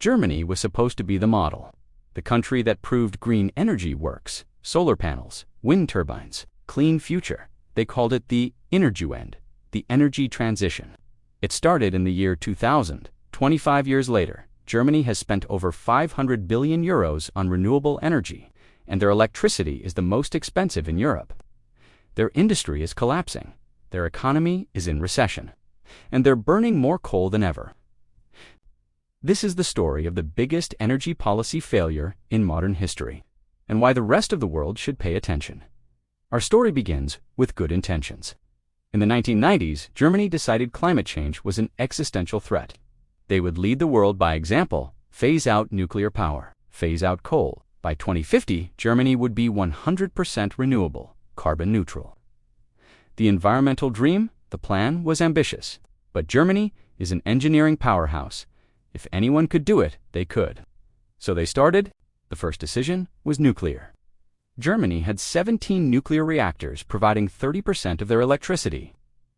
Germany was supposed to be the model, the country that proved green energy works, solar panels, wind turbines, clean future. They called it the Energiewende, the energy transition. It started in the year 2000. 25 years later, Germany has spent over 500 billion euros on renewable energy, and their electricity is the most expensive in Europe. Their industry is collapsing, their economy is in recession, and they're burning more coal than ever. This is the story of the biggest energy policy failure in modern history, and why the rest of the world should pay attention. Our story begins with good intentions. In the 1990s, Germany decided climate change was an existential threat. They would lead the world by example, phase out nuclear power, phase out coal. By 2050, Germany would be 100% renewable, carbon neutral. The environmental dream, the plan was ambitious, but Germany is an engineering powerhouse. If anyone could do it, they could. So they started. The first decision was nuclear. Germany had 17 nuclear reactors providing 30% of their electricity.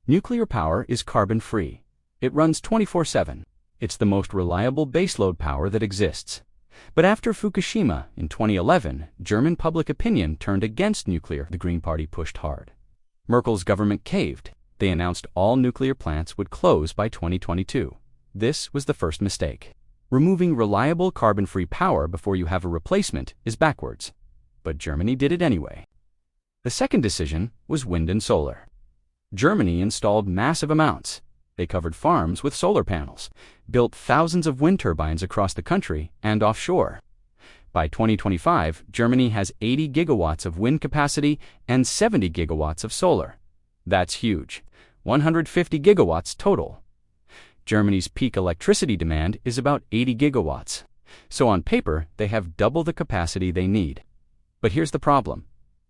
Nuclear power is carbon-free. It runs 24/7. It's the most reliable baseload power that exists. But after Fukushima in 2011, German public opinion turned against nuclear. The Green Party pushed hard. Merkel's government caved. They announced all nuclear plants would close by 2022. This was the first mistake. Removing reliable carbon-free power before you have a replacement is backwards. But Germany did it anyway. The second decision was wind and solar. Germany installed massive amounts. They covered farms with solar panels, built thousands of wind turbines across the country and offshore. By 2025, Germany has 80 gigawatts of wind capacity and 70 gigawatts of solar. That's huge. 150 gigawatts total. Germany's peak electricity demand is about 80 gigawatts. So on paper, they have double the capacity they need. But here's the problem.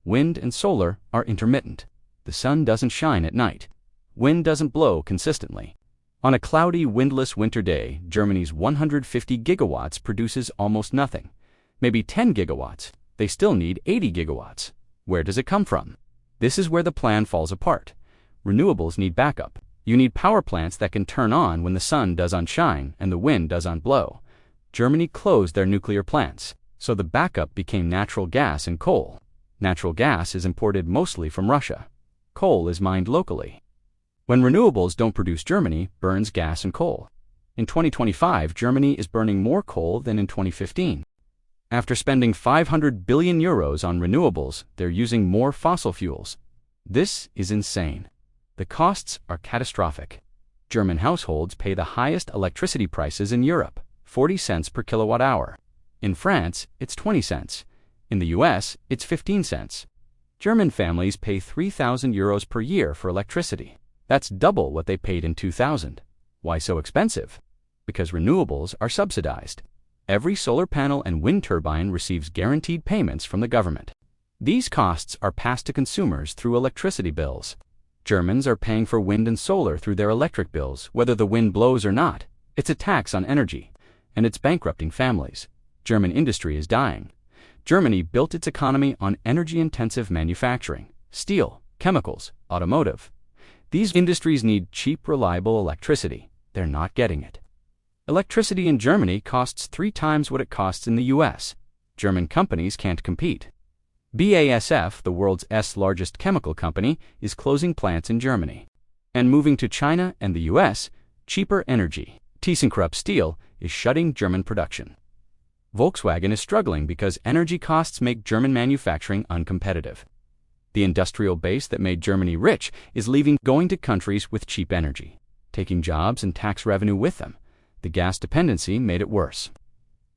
Wind and solar are intermittent. The sun doesn't shine at night. Wind doesn't blow consistently. On a cloudy, windless winter day, Germany's 150 gigawatts produces almost nothing. Maybe 10 gigawatts. They still need 80 gigawatts. Where does it come from? This is where the plan falls apart. Renewables need backup. You need power plants that can turn on when the sun doesn't shine and the wind doesn't blow. Germany closed their nuclear plants, so the backup became natural gas and coal. Natural gas is imported mostly from Russia. Coal is mined locally. When renewables don't produce, Germany burns gas and coal. In 2025, Germany is burning more coal than in 2015. After spending 500 billion euros on renewables, they're using more fossil fuels. This is insane. The costs are catastrophic. German households pay the highest electricity prices in Europe, 40 cents per kilowatt hour. In France, it's 20 cents. In the US, it's 15 cents. German families pay 3,000 euros per year for electricity. That's double what they paid in 2000. Why so expensive? Because renewables are subsidized. Every solar panel and wind turbine receives guaranteed payments from the government. These costs are passed to consumers through electricity bills. Germans are paying for wind and solar through their electric bills, whether the wind blows or not. It's a tax on energy, and it's bankrupting families. German industry is dying. Germany built its economy on energy-intensive manufacturing, steel, chemicals, automotive. These industries need cheap, reliable electricity. They're not getting it. Electricity in Germany costs 3 times what it costs in the US. German companies can't compete. BASF, the world's largest chemical company, is closing plants in Germany and moving to China and the US. Cheaper energy. ThyssenKrupp Steel is shutting German production. Volkswagen is struggling because energy costs make German manufacturing uncompetitive. The industrial base that made Germany rich is leaving, going to countries with cheap energy, taking jobs and tax revenue with them. The gas dependency made it worse.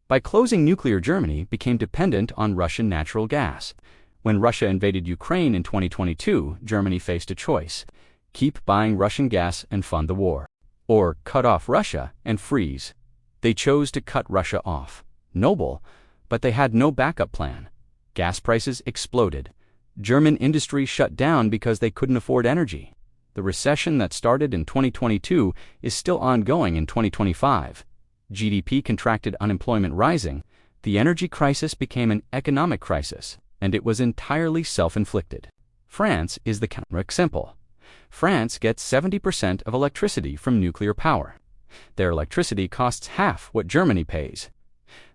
By closing nuclear, Germany became dependent on Russian natural gas. When Russia invaded Ukraine in 2022, Germany faced a choice: keep buying Russian gas and fund the war, or cut off Russia and freeze. They chose to cut Russia off. Noble, but they had no backup plan. Gas prices exploded. German industry shut down because they couldn't afford energy. The recession that started in 2022 is still ongoing in 2025. GDP contracted, unemployment rising. The energy crisis became an economic crisis, and it was entirely self-inflicted. France is the counterexample. France gets 70% of electricity from nuclear power. Their electricity costs half what Germany pays.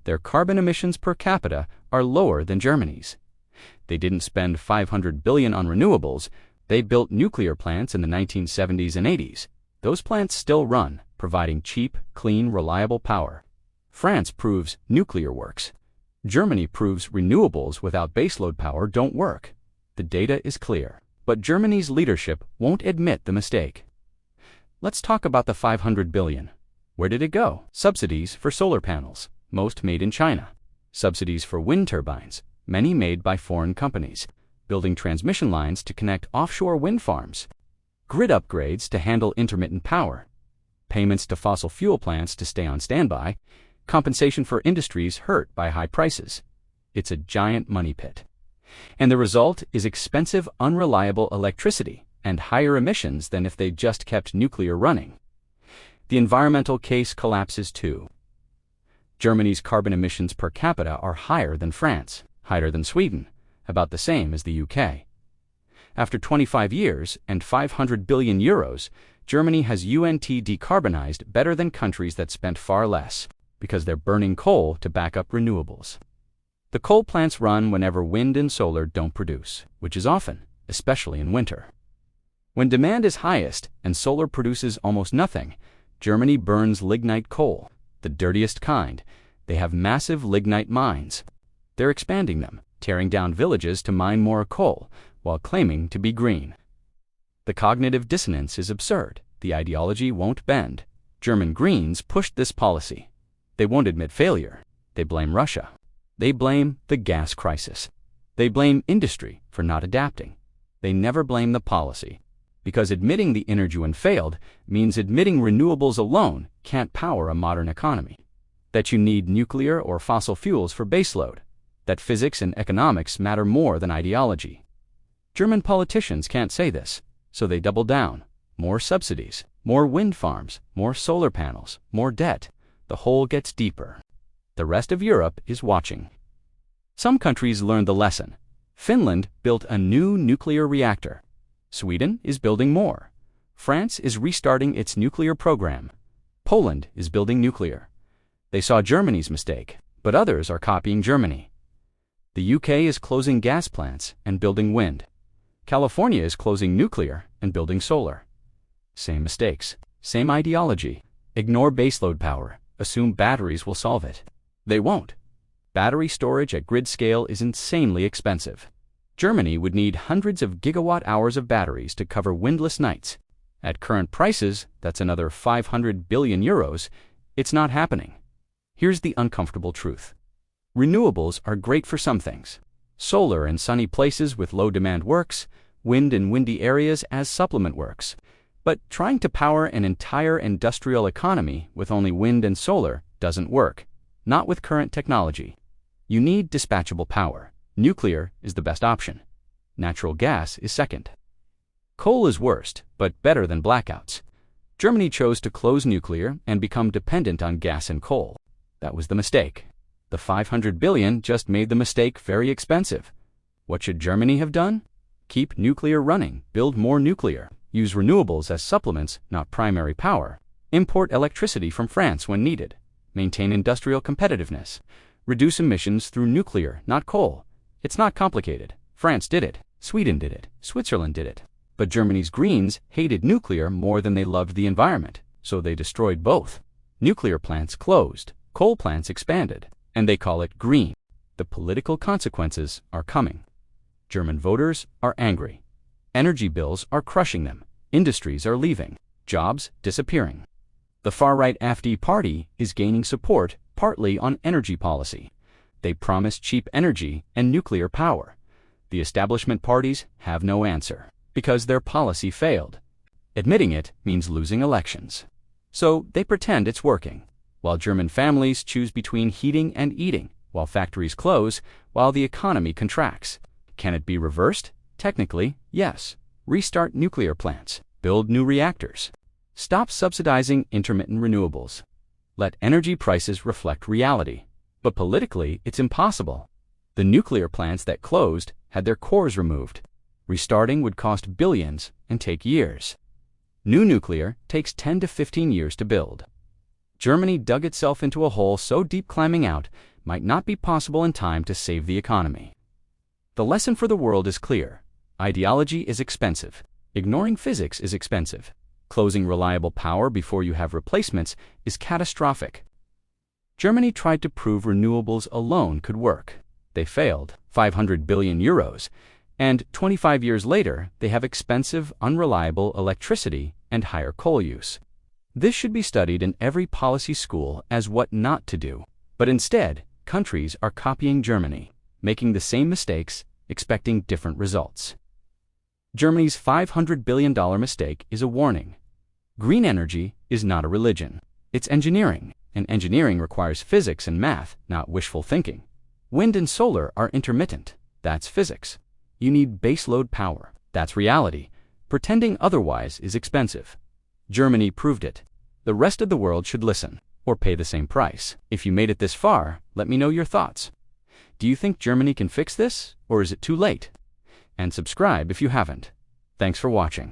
Their carbon emissions per capita are lower than Germany's. They didn't spend $500 billion on renewables. They built nuclear plants in the 1970s and 80s. Those plants still run, providing cheap, clean, reliable power. France proves nuclear works. Germany proves renewables without baseload power don't work. The data is clear. But Germany's leadership won't admit the mistake. Let's talk about the $500 billion. Where did it go? Subsidies for solar panels, most made in China. Subsidies for wind turbines, many made by foreign companies. Building transmission lines to connect offshore wind farms. Grid upgrades to handle intermittent power. Payments to fossil fuel plants to stay on standby. Compensation for industries hurt by high prices. It's a giant money pit. And the result is expensive, unreliable electricity and higher emissions than if they just kept nuclear running. The environmental case collapses too. Germany's carbon emissions per capita are higher than France, higher than Sweden, about the same as the UK. After 25 years and 500 billion euros, Germany has decarbonized better than countries that spent far less, because they're burning coal to back up renewables. The coal plants run whenever wind and solar don't produce, which is often, especially in winter. When demand is highest and solar produces almost nothing, Germany burns lignite coal, the dirtiest kind. They have massive lignite mines. They're expanding them, tearing down villages to mine more coal, while claiming to be green. The cognitive dissonance is absurd. The ideology won't bend. German Greens pushed this policy. They won't admit failure. They blame Russia. They blame the gas crisis. They blame industry for not adapting. They never blame the policy. Because admitting the Energiewende failed means admitting renewables alone can't power a modern economy. That you need nuclear or fossil fuels for baseload. That physics and economics matter more than ideology. German politicians can't say this, so they double down. More subsidies, more wind farms, more solar panels, more debt. The hole gets deeper. The rest of Europe is watching. Some countries learned the lesson. Finland built a new nuclear reactor. Sweden is building more. France is restarting its nuclear program. Poland is building nuclear. They saw Germany's mistake, but others are copying Germany. The UK is closing gas plants and building wind. California is closing nuclear and building solar. Same mistakes, same ideology. Ignore baseload power, assume batteries will solve it. They won't. Battery storage at grid scale is insanely expensive. Germany would need hundreds of gigawatt hours of batteries to cover windless nights. At current prices, that's another 500 billion euros. It's not happening. Here's the uncomfortable truth. Renewables are great for some things. Solar in sunny places with low demand works, wind in windy areas as supplement works. But trying to power an entire industrial economy with only wind and solar doesn't work. Not with current technology. You need dispatchable power. Nuclear is the best option. Natural gas is second. Coal is worst, but better than blackouts. Germany chose to close nuclear and become dependent on gas and coal. That was the mistake. The 500 billion just made the mistake very expensive. What should Germany have done? Keep nuclear running, build more nuclear, use renewables as supplements, not primary power, import electricity from France when needed, maintain industrial competitiveness, reduce emissions through nuclear, not coal. It's not complicated. France did it. Sweden did it. Switzerland did it. But Germany's Greens hated nuclear more than they loved the environment, so they destroyed both. Nuclear plants closed, coal plants expanded, and they call it green. The political consequences are coming. German voters are angry. Energy bills are crushing them. Industries are leaving. Jobs disappearing. The far-right AfD party is gaining support partly on energy policy. They promise cheap energy and nuclear power. The establishment parties have no answer, because their policy failed. Admitting it means losing elections. So they pretend it's working, while German families choose between heating and eating, while factories close, while the economy contracts. Can it be reversed? Technically, yes. Restart nuclear plants. Build new reactors. Stop subsidizing intermittent renewables. Let energy prices reflect reality. But politically, it's impossible. The nuclear plants that closed had their cores removed. Restarting would cost billions and take years. New nuclear takes 10 to 15 years to build. Germany dug itself into a hole so deep climbing out might not be possible in time to save the economy. The lesson for the world is clear. Ideology is expensive. Ignoring physics is expensive. Closing reliable power before you have replacements is catastrophic. Germany tried to prove renewables alone could work. They failed, 500 billion euros, and 25 years later, they have expensive, unreliable electricity and higher coal use. This should be studied in every policy school as what not to do. But instead, countries are copying Germany, making the same mistakes, expecting different results. Germany's $500 billion mistake is a warning. Green energy is not a religion. It's engineering, and engineering requires physics and math, not wishful thinking. Wind and solar are intermittent. That's physics. You need baseload power. That's reality. Pretending otherwise is expensive. Germany proved it. The rest of the world should listen, or pay the same price. If you made it this far, let me know your thoughts. Do you think Germany can fix this, or is it too late? And subscribe if you haven't. Thanks for watching.